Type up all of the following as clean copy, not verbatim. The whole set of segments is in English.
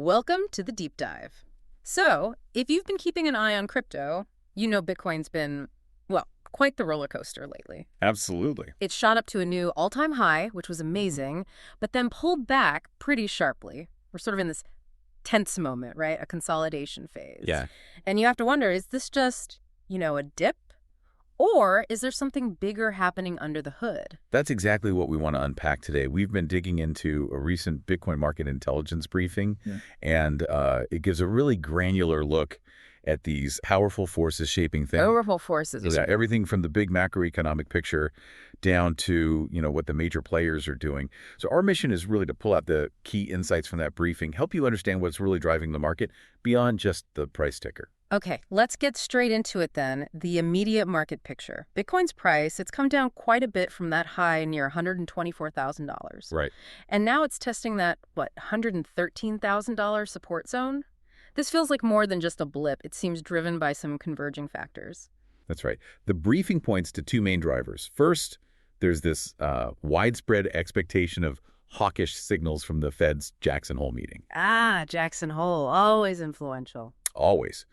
Welcome to the deep dive. So, if you've been keeping an eye on crypto, you know Bitcoin's been, well, quite the roller coaster lately. Absolutely. It shot up to a new all-time high, which was amazing, but then pulled back pretty sharply. We're sort of in this tense moment, right? A consolidation phase. Yeah. And you have to wonder, is this just, a dip? Or is there something bigger happening under the hood? That's exactly what we want to unpack today. We've been digging into a recent Bitcoin market intelligence briefing, and it gives a really granular look at these powerful forces shaping things. Powerful forces. Yeah, everything from the big macroeconomic picture down to, what the major players are doing. So our mission is really to pull out the key insights from that briefing, help you understand what's really driving the market beyond just the price ticker. Okay, let's get straight into it then. The immediate market picture. Bitcoin's price, it's come down quite a bit from that high near $124,000. Right. And now it's testing that, $113,000 support zone? This feels like more than just a blip. It seems driven by some converging factors. That's right. The briefing points to two main drivers. First, there's this widespread expectation of hawkish signals from the Fed's Jackson Hole meeting. Ah, Jackson Hole, always influential. Always.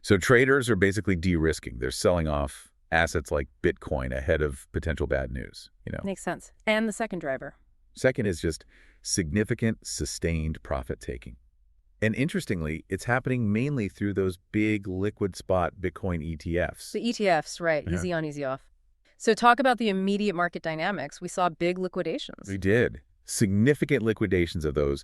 So traders are basically de-risking. They're selling off assets like Bitcoin ahead of potential bad news. Makes sense. And the second driver? Second is just significant, sustained profit taking. And interestingly, it's happening mainly through those big liquid spot Bitcoin ETFs. The ETFs, right. Yeah. Easy on, easy off. So talk about the immediate market dynamics. We saw big liquidations. We did. Significant liquidations of those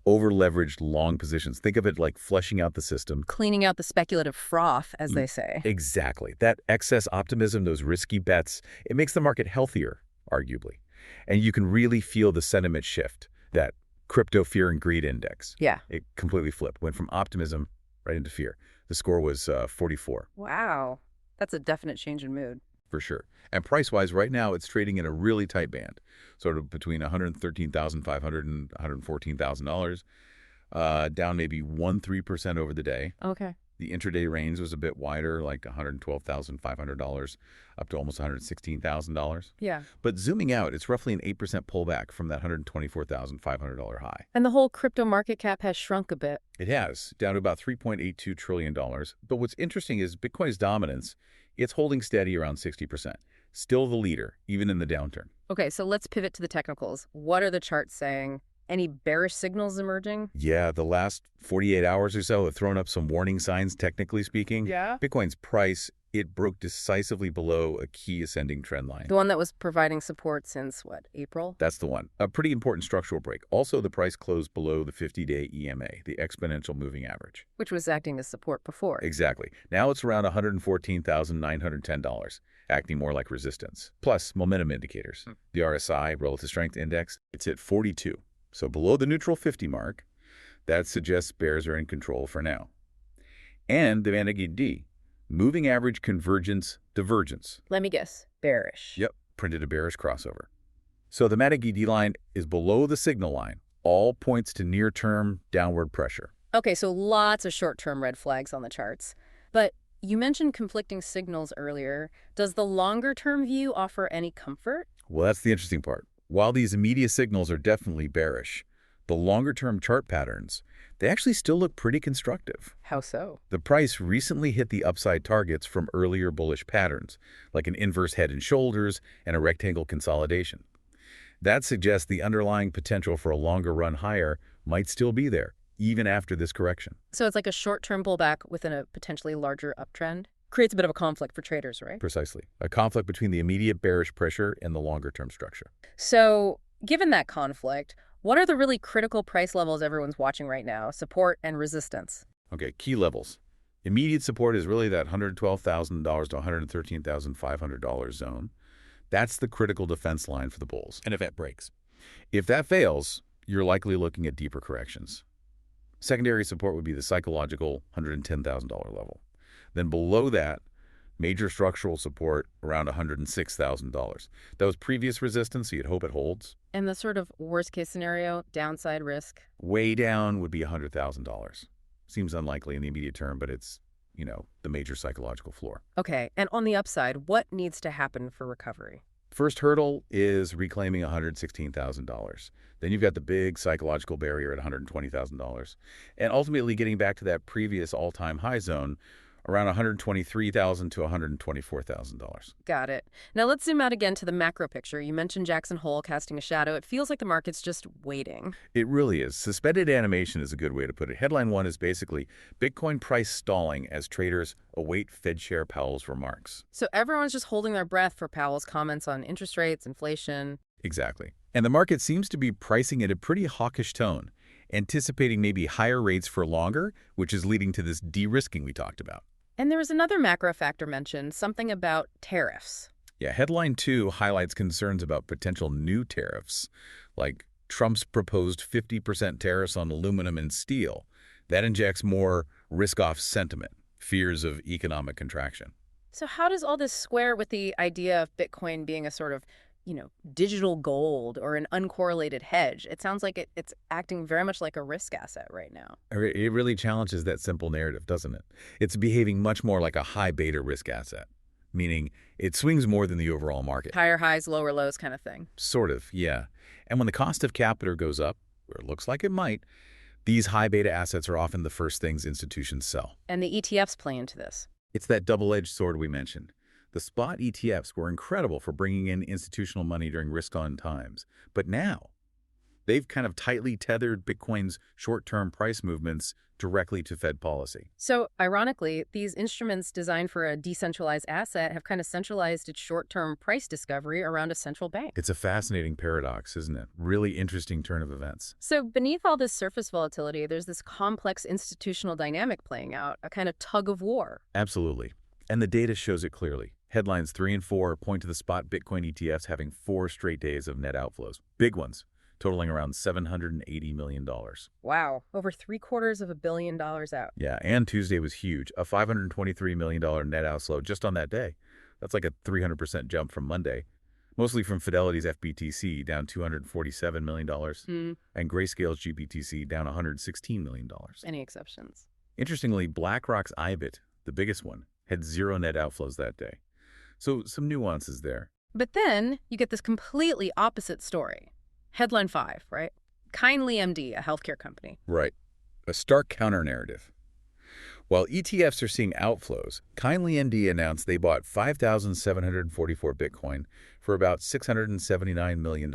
over-leveraged long positions. Think of it like flushing out the system. Cleaning out the speculative froth, as they say. Exactly. That excess optimism, those risky bets, it makes the market healthier, arguably. And you can really feel the sentiment shift, that crypto fear and greed index. Yeah. It completely flipped, went from optimism right into fear. The score was 44. Wow. That's a definite change in mood. For sure. And price-wise, right now, it's trading in a really tight band, sort of between $113,500 and $114,000, down maybe 1-3% over the day. Okay. The intraday range was a bit wider, like $112,500 up to almost $116,000. Yeah. But zooming out, it's roughly an 8% pullback from that $124,500 high. And the whole crypto market cap has shrunk a bit. It has, down to about $3.82 trillion. But what's interesting is Bitcoin's dominance, it's holding steady around 60%. Still the leader, even in the downturn. Okay, so let's pivot to the technicals. What are the charts saying? Any bearish signals emerging? Yeah, the last 48 hours or so have thrown up some warning signs, technically speaking. Yeah? Bitcoin's price, it broke decisively below a key ascending trend line. The one that was providing support since, April? That's the one. A pretty important structural break. Also, the price closed below the 50-day EMA, the exponential moving average. Which was acting as support before. Exactly. Now it's around $114,910, acting more like resistance. Plus, momentum indicators. The RSI, Relative Strength Index, it's at 42. So below the neutral 50 mark, that suggests bears are in control for now. And the MACD, moving average convergence divergence. Let me guess. Bearish. Yep, printed a bearish crossover. So the MACD line is below the signal line. All points to near-term downward pressure. Okay, so lots of short-term red flags on the charts. But you mentioned conflicting signals earlier. Does the longer-term view offer any comfort? Well, that's the interesting part. While these immediate signals are definitely bearish, the longer-term chart patterns, they actually still look pretty constructive. How so? The price recently hit the upside targets from earlier bullish patterns, like an inverse head and shoulders and a rectangle consolidation. That suggests the underlying potential for a longer run higher might still be there, even after this correction. So it's like a short-term pullback within a potentially larger uptrend? Creates a bit of a conflict for traders, right? Precisely. A conflict between the immediate bearish pressure and the longer-term structure. So, given that conflict, what are the really critical price levels everyone's watching right now? Support and resistance. Okay, key levels. Immediate support is really that $112,000 to $113,500 zone. That's the critical defense line for the bulls. And if that breaks. If that fails, you're likely looking at deeper corrections. Secondary support would be the psychological $110,000 level. Then below that, major structural support around $106,000. That was previous resistance, so you'd hope it holds. And the sort of worst-case scenario, downside risk? Way down would be $100,000. Seems unlikely in the immediate term, but it's, the major psychological floor. Okay, and on the upside, what needs to happen for recovery? First hurdle is reclaiming $116,000. Then you've got the big psychological barrier at $120,000. And ultimately getting back to that previous all-time high zone around $123,000 to $124,000. Got it. Now let's zoom out again to the macro picture. You mentioned Jackson Hole casting a shadow. It feels like the market's just waiting. It really is. Suspended animation is a good way to put it. Headline one is basically Bitcoin price stalling as traders await Fed Chair Powell's remarks. So everyone's just holding their breath for Powell's comments on interest rates, inflation. Exactly. And the market seems to be pricing at a pretty hawkish tone, anticipating maybe higher rates for longer, which is leading to this de-risking we talked about. And there was another macro factor mentioned, something about tariffs. Yeah, headline 2 highlights concerns about potential new tariffs, like Trump's proposed 50% tariffs on aluminum and steel. That injects more risk-off sentiment, fears of economic contraction. So how does all this square with the idea of Bitcoin being a sort of, digital gold or an uncorrelated hedge? It sounds like it's acting very much like a risk asset right now. It really challenges that simple narrative, doesn't it? It's behaving much more like a high beta risk asset, meaning it swings more than the overall market. Higher highs, lower lows kind of thing. Sort of, yeah. And when the cost of capital goes up, or it looks like it might, these high beta assets are often the first things institutions sell. And the ETFs play into this. It's that double-edged sword we mentioned. The Spot ETFs were incredible for bringing in institutional money during risk-on times. But now, they've kind of tightly tethered Bitcoin's short-term price movements directly to Fed policy. So, ironically, these instruments designed for a decentralized asset have kind of centralized its short-term price discovery around a central bank. It's a fascinating paradox, isn't it? Really interesting turn of events. So, beneath all this surface volatility, there's this complex institutional dynamic playing out, a kind of tug of war. Absolutely. And the data shows it clearly. Headlines 3 and 4 point to the Spot Bitcoin ETFs having 4 straight days of net outflows. Big ones, totaling around $780 million. Wow, over $750 million out. Yeah, and Tuesday was huge, a $523 million net outflow just on that day. That's like a 300% jump from Monday, mostly from Fidelity's FBTC down $247 million, and Grayscale's GBTC down $116 million. Any exceptions? Interestingly, BlackRock's IBIT, the biggest one, had 0 net outflows that day. So some nuances there. But then you get this completely opposite story. Headline 5, right? Kindly MD, a healthcare company. Right. A stark counter-narrative. While ETFs are seeing outflows, Kindly MD announced they bought 5,744 Bitcoin for about $679 million.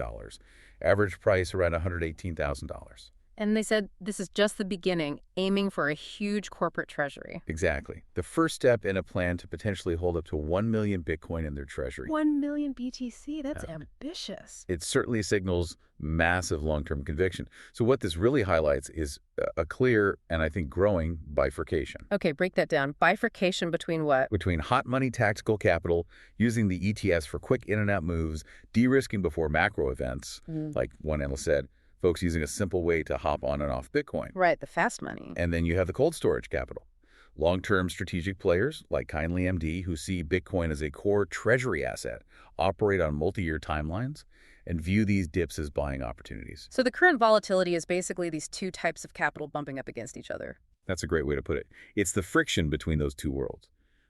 Average price around $118,000. And they said this is just the beginning, aiming for a huge corporate treasury. Exactly. The first step in a plan to potentially hold up to 1 million Bitcoin in their treasury. 1 million BTC? That's ambitious. It certainly signals massive long-term conviction. So what this really highlights is a clear and I think growing bifurcation. Okay, break that down. Bifurcation between what? Between hot money tactical capital, using the ETFs for quick in and out moves, de-risking before macro events, like one analyst said, folks using a simple way to hop on and off Bitcoin. Right, the fast money. And then you have the cold storage capital. Long-term strategic players like Kindly MD who see Bitcoin as a core treasury asset, operate on multi-year timelines, and view these dips as buying opportunities. So the current volatility is basically these two types of capital bumping up against each other. That's a great way to put it. It's the friction between those two worlds.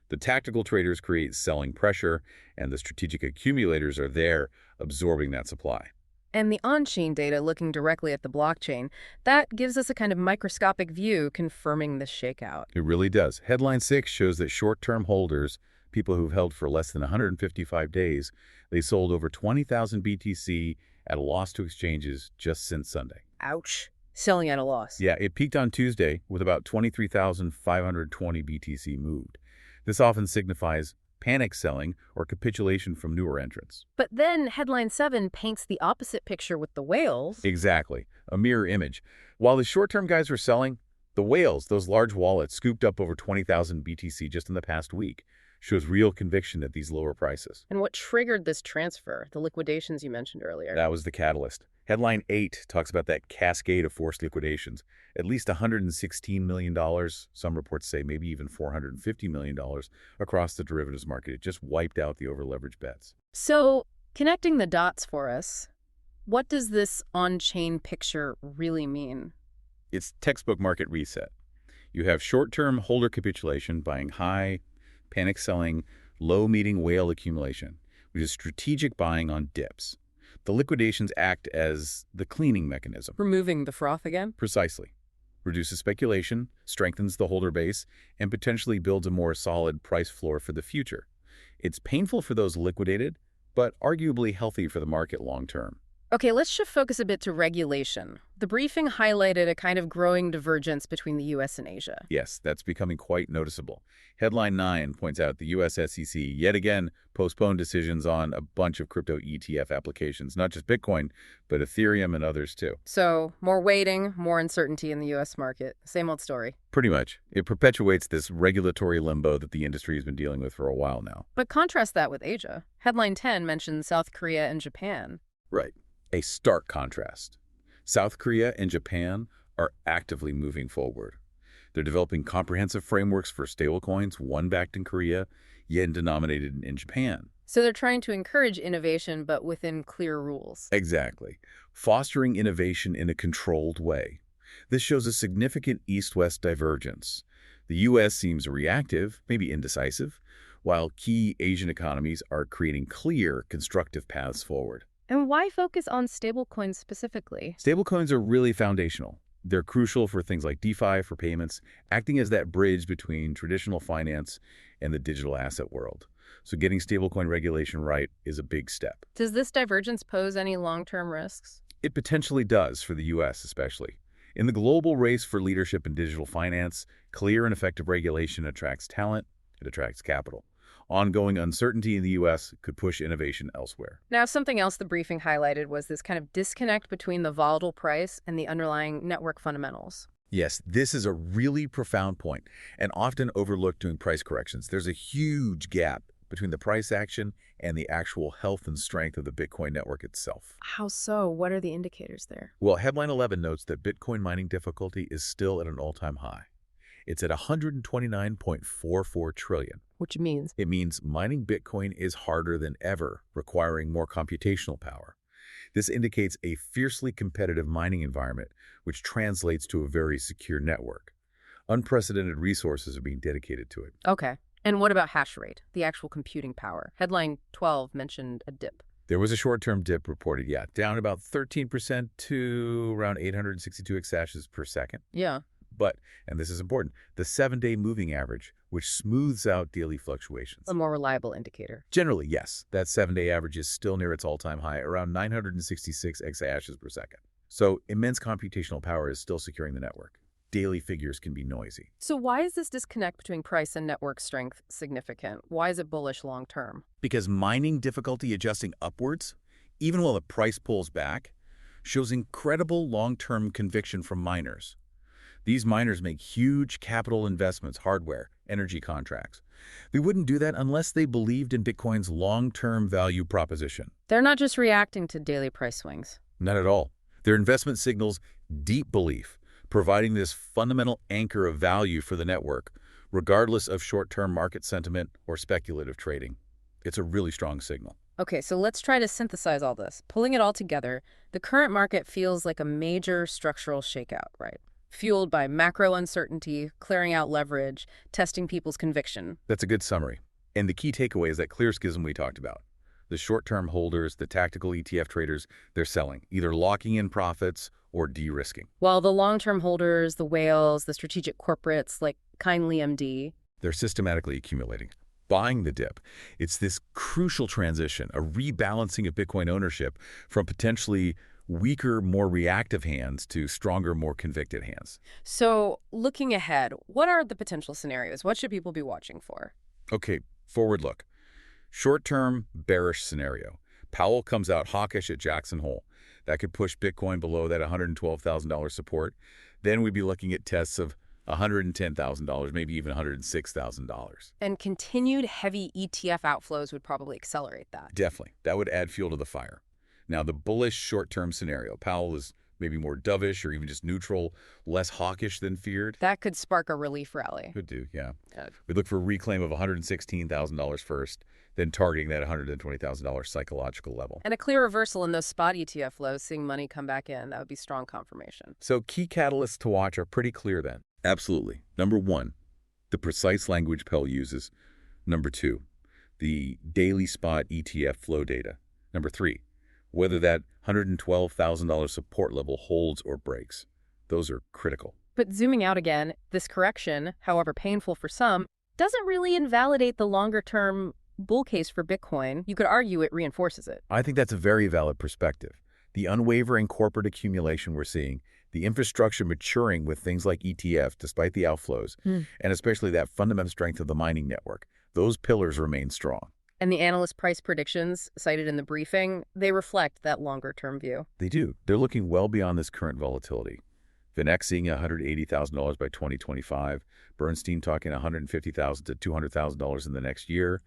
The tactical traders create selling pressure, and the strategic accumulators are there absorbing that supply. And the on-chain data looking directly at the blockchain, that gives us a kind of microscopic view confirming this shakeout. It really does. Headline 6 shows that short-term holders, people who've held for less than 155 days, they sold over 20,000 BTC at a loss to exchanges just since Sunday. Ouch. Selling at a loss. Yeah, it peaked on Tuesday with about 23,520 BTC moved. This often signifies panic selling or capitulation from newer entrants. But then headline 7 paints the opposite picture with the whales. Exactly. A mirror image. While the short-term guys were selling, the whales, those large wallets, scooped up over 20,000 BTC just in the past week. Shows real conviction at these lower prices. And what triggered this transfer? The liquidations you mentioned earlier. That was the catalyst. Headline 8 talks about that cascade of forced liquidations. At least $116 million, some reports say maybe even $450 million across the derivatives market. It just wiped out the over-leveraged bets. So, connecting the dots for us, what does this on-chain picture really mean? It's textbook market reset. You have short-term holder capitulation, buying high, panic selling, low meeting whale accumulation. which is strategic buying on dips. The liquidations act as the cleaning mechanism. Removing the froth again? Precisely. Reduces speculation, strengthens the holder base, and potentially builds a more solid price floor for the future. It's painful for those liquidated, but arguably healthy for the market long term. Okay, let's shift focus a bit to regulation. The briefing highlighted a kind of growing divergence between the US and Asia. Yes, that's becoming quite noticeable. Headline 9 points out the US SEC yet again postponed decisions on a bunch of crypto ETF applications, not just Bitcoin, but Ethereum and others too. So, more waiting, more uncertainty in the US market. Same old story. Pretty much. It perpetuates this regulatory limbo that the industry has been dealing with for a while now. But contrast that with Asia. Headline 10 mentions South Korea and Japan. Right. A stark contrast. South Korea and Japan are actively moving forward. They're developing comprehensive frameworks for stablecoins, one backed in Korea, yen denominated in Japan. So they're trying to encourage innovation, but within clear rules. Exactly. Fostering innovation in a controlled way. This shows a significant east-west divergence. The U.S. seems reactive, maybe indecisive, while key Asian economies are creating clear, constructive paths forward. And why focus on stablecoins specifically? Stablecoins are really foundational. They're crucial for things like DeFi, for payments, acting as that bridge between traditional finance and the digital asset world. So getting stablecoin regulation right is a big step. Does this divergence pose any long-term risks? It potentially does for the U.S. especially. In the global race for leadership in digital finance, clear and effective regulation attracts talent, it attracts capital. Ongoing uncertainty in the U.S. could push innovation elsewhere. Now, something else the briefing highlighted was this kind of disconnect between the volatile price and the underlying network fundamentals. Yes, this is a really profound point and often overlooked during price corrections. There's a huge gap between the price action and the actual health and strength of the Bitcoin network itself. How so? What are the indicators there? Well, headline 11 notes that Bitcoin mining difficulty is still at an all-time high. It's at 129.44 trillion. Which means? It means mining Bitcoin is harder than ever, requiring more computational power. This indicates a fiercely competitive mining environment, which translates to a very secure network. Unprecedented resources are being dedicated to it. Okay. And what about hash rate, the actual computing power? Headline 12 mentioned a dip. There was a short-term dip reported, down about 13% to around 862 exahashes per second. Yeah. But, and this is important, the 7-day moving average, which smooths out daily fluctuations. A more reliable indicator. Generally, yes, that 7-day average is still near its all-time high, around 966 exahashes per second. So immense computational power is still securing the network. Daily figures can be noisy. So why is this disconnect between price and network strength significant? Why is it bullish long term? Because mining difficulty adjusting upwards, even while the price pulls back, shows incredible long-term conviction from miners. These miners make huge capital investments, hardware, energy contracts. They wouldn't do that unless they believed in Bitcoin's long-term value proposition. They're not just reacting to daily price swings. Not at all. Their investment signals deep belief, providing this fundamental anchor of value for the network, regardless of short-term market sentiment or speculative trading. It's a really strong signal. Okay, so let's try to synthesize all this. Pulling it all together, the current market feels like a major structural shakeout, right? Fueled by macro uncertainty, clearing out leverage, testing people's conviction. That's a good summary. And the key takeaway is that clear schism we talked about. The short-term holders, the tactical ETF traders, they're selling, either locking in profits or de-risking. While the long-term holders, the whales, the strategic corporates like Kindly MD, they're systematically accumulating, buying the dip. It's this crucial transition, a rebalancing of Bitcoin ownership from potentially weaker, more reactive hands to stronger, more convicted hands. So looking ahead, what are the potential scenarios? What should people be watching for? Okay, forward look. Short-term bearish scenario. Powell comes out hawkish at Jackson Hole. That could push Bitcoin below that $112,000 support. Then we'd be looking at tests of $110,000, maybe even $106,000. And continued heavy ETF outflows would probably accelerate that. Definitely. That would add fuel to the fire. Now, the bullish short-term scenario, Powell is maybe more dovish or even just neutral, less hawkish than feared. That could spark a relief rally. Could do, yeah. We'd look for a reclaim of $116,000 first, then targeting that $120,000 psychological level. And a clear reversal in those spot ETF flows, seeing money come back in. That would be strong confirmation. So key catalysts to watch are pretty clear then. Absolutely. Number one, the precise language Powell uses. Number two, the daily spot ETF flow data. Number 3, whether that $112,000 support level holds or breaks. Those are critical. But zooming out again, this correction, however painful for some, doesn't really invalidate the longer-term bull case for Bitcoin. You could argue it reinforces it. I think that's a very valid perspective. The unwavering corporate accumulation we're seeing, the infrastructure maturing with things like ETFs despite the outflows, and especially that fundamental strength of the mining network, those pillars remain strong. And the analyst price predictions cited in the briefing, they reflect that longer-term view. They do. They're looking well beyond this current volatility. Vinex seeing $180,000 by 2025, Bernstein talking $150,000 to $200,000 in the next year,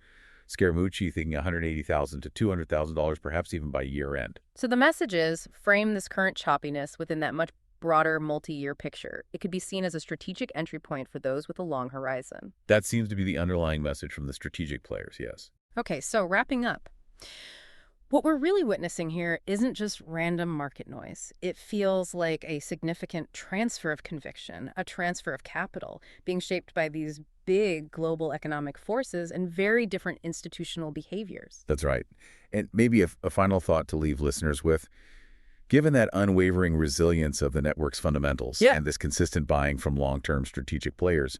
Scaramucci thinking $180,000 to $200,000 perhaps even by year end. So the message is, frame this current choppiness within that much broader multi-year picture. It could be seen as a strategic entry point for those with a long horizon. That seems to be the underlying message from the strategic players, yes. Okay, so wrapping up. What we're really witnessing here isn't just random market noise. It feels like a significant transfer of conviction, a transfer of capital, being shaped by these big global economic forces and very different institutional behaviors. That's right. And maybe a final thought to leave listeners with. Given that unwavering resilience of the network's fundamentals and this consistent buying from long-term strategic players,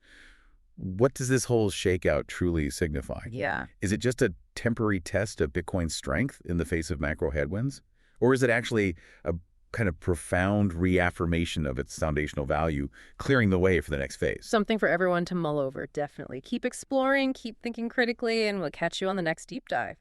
what does this whole shakeout truly signify? Yeah. Is it just a temporary test of Bitcoin's strength in the face of macro headwinds? Or is it actually a kind of profound reaffirmation of its foundational value, clearing the way for the next phase? Something for everyone to mull over, definitely. Keep exploring, keep thinking critically, and we'll catch you on the next deep dive.